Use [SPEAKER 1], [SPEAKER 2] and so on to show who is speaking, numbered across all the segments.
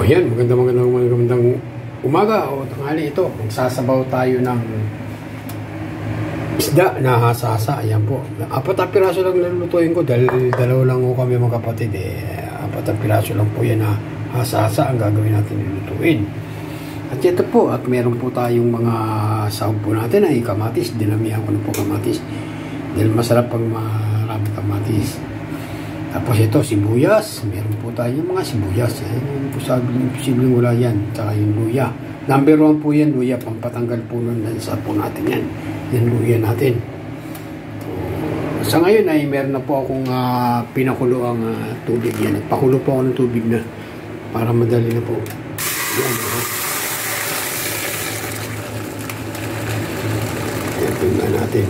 [SPEAKER 1] Ayan, magandang umaga o tanghali ito. Magsasabaw tayo ng isda na hasasa. Ayan po. 4 piraso lang nalulutuin ko dahil dalawa lang ko kami mga kapatid. 4 piraso lang po yan na hasasa ang gagawin natin nilutuin. At ito po, at meron po tayong mga sahog po natin ay kamatis. Dinamihan ko na po kamatis dahil masarap pag marami kamatis. Tapos ito, sibuyas. Meron po tayong mga sibuyas. Posibleng wala yan. Tsaka yung luya. Number 1 po yan, luya. Pampatanggal po nun. Sa po natin yan. Yan luya natin. Sa ngayon ay meron na po akong pinakulo ang tubig yan. Pakulo po ako ng tubig na para madali na po. Yan. Yan, tingnan natin.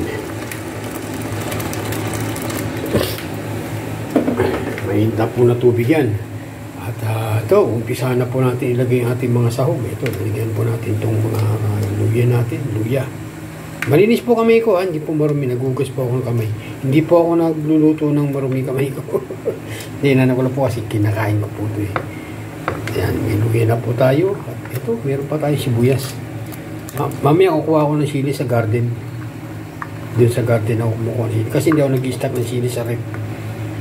[SPEAKER 1] Mahinta po na tubig yan. At ito, umpisa na po natin ilagay ang ating mga sahog. Ito, nalagyan po natin itong mga luya natin. Luya. Malinis po kamay ko, hindi po marumi. Nagugas po ako ng kamay. Hindi po ako nagluluto ng marumi kamay ko. Hindi, nanan ko na po kasi kinakain ko po ito eh. Ayan, may luya na po tayo. At ito, meron pa tayo sibuyas. Mamaya kukuha ako ng sili sa garden. Doon sa garden ako kumukuha ng sili. Kasi hindi ako nag-i-stack ng sili sa rep.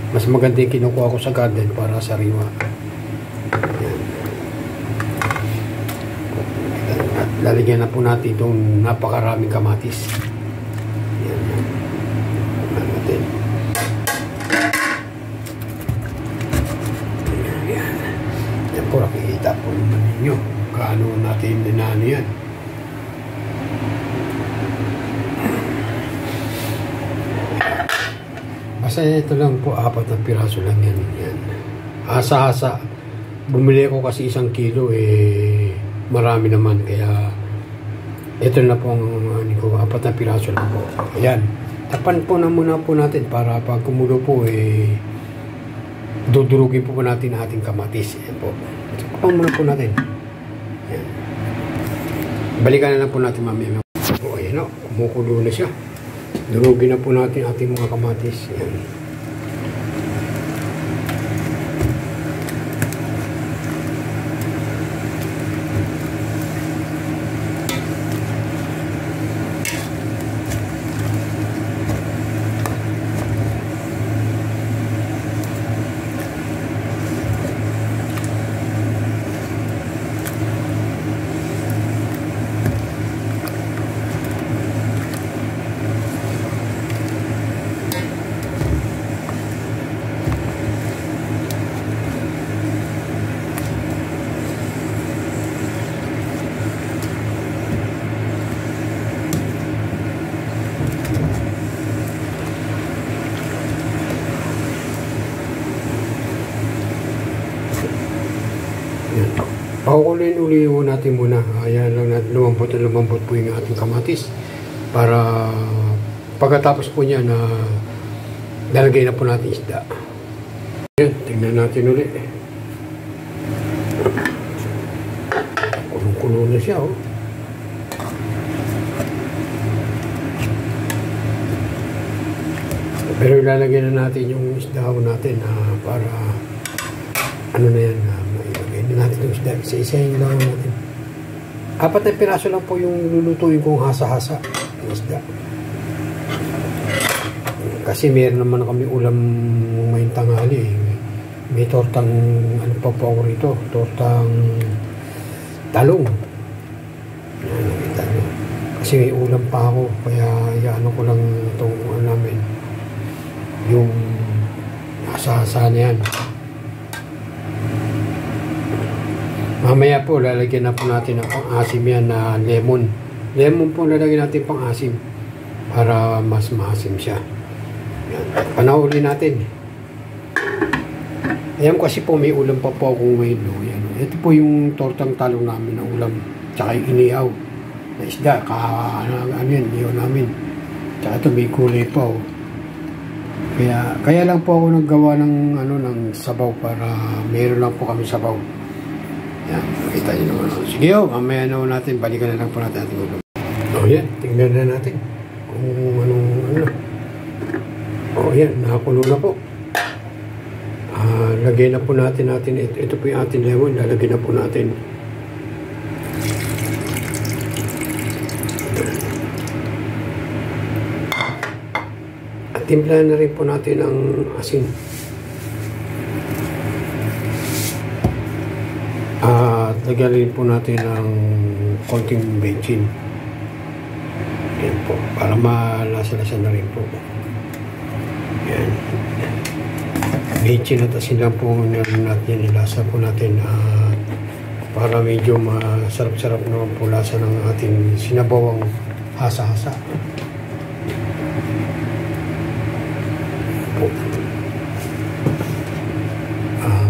[SPEAKER 1] Mas maganda yung kinukuha ko sa garden para sariwa. Ayan. At lalagyan na po natin itong napakaraming kamatis. Ayan. Ayan natin. Ayan. Ayan po, nakikita po naman ninyo. Kaano natin dinano yan. Basta ito lang po, 4 na piraso lang yan. Hasa-hasa. Bumili ko kasi 1 kilo, marami naman. Kaya, ito na po ang 4 na piraso lang po. Ayan. Tapan po na muna po natin para pag kumulo po, dudurugin po natin ang ating kamatis. Ayan po. Tapan muna po natin. Ayan. Balikan na lang po natin mamaya. Ayan o, kumukulo na siya. Durugin na po natin ating mga kamatis. Yan. Pakukulin uli natin muna. Ayan lang natin, lumambot po yung ating kamatis. Para pagkatapos po niya na lalagay na po natin isda. Ayan, tingnan natin uli. Kulong-kulo na siya, oh. Pero ilalagay na natin yung isda natin para ano na yan, natin yung isda. Isa-isahin lang natin. 4 na piraso lang po yung lulutuin kong hasa-hasa ng isda. Kasi meron naman kami ulam ngayong tanghali. May tortang, ano pa po ako rito? Tortang talong. Nakita nyo. Kasi may ulam pa ako. Kaya ano ko lang itong namin. Yung hasa-hasa na yan. Mamaya po, lalagyan na po natin ng pang-asim yan na lemon. Lemon po lalagyan natin pang-asim para mas maasim siya. Yan. Panahuli natin. Ayan kasi po, may ulam pa po akong ngayon. Yan. Ito po yung tortang talong namin na ulam. Tsaka yung inihaw na isda. Ano yan, inihaw namin. Tsaka ito may kulay pa. Oh. Kaya lang po ako naggawa ng, ng sabaw para meron lang po kami sabaw. Yan, makita nyo naman. Sige mamaya natin, balikan na lang po natin ating ulam. Yan, tingnan na natin kung ano. Yan, nakakulo na po. Lagay na po natin ito po yung ating lemon, lalagay na po natin. At timplahan na rin po natin ang asin. At lagyan rin po natin ng konting bechin. Yan po, para malasa-lasa na rin po. Yan. Bechin at asin lang po natin, nilasa po natin para medyo masarap-sarap naman po lasa ng ating sinabawang hasa-hasa.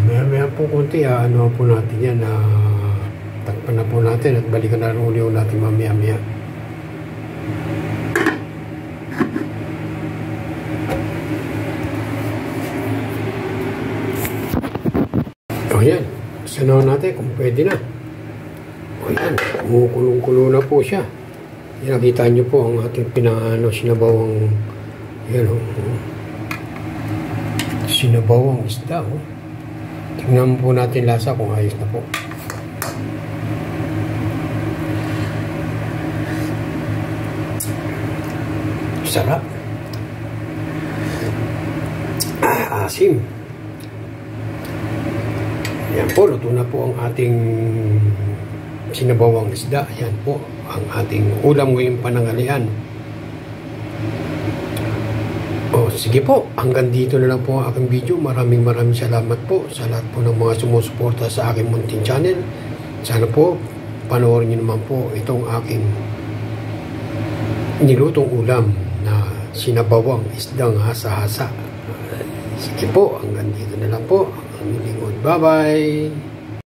[SPEAKER 1] Maya-maya po konti, ano po natin yan, takpan na po natin at balikan na rin ulit natin mamaya-maya. O yan, sanaw natin kung pwede na. O yan, kumukulong-kulo na po siya. Yan, nakita nyo po ang ating sinabawang yan, sinabawang isda. Tingnan po natin lasa kung ayos na po. Sarap. Asim. Yan po, luto na po ang ating sinabawang isda. Yan po, ang ating ulam ngayong pananghalian. O, sige po, hanggang dito na lang po ang aking video. Maraming salamat po sa lahat po ng mga sumusuporta sa aking munting channel. Sana po, panoorin niyo naman po itong aking nilutong ulam na sinabawang isdang hasa-hasa. Sige po, hanggang dito na lang po. Ang lingkod. Bye-bye!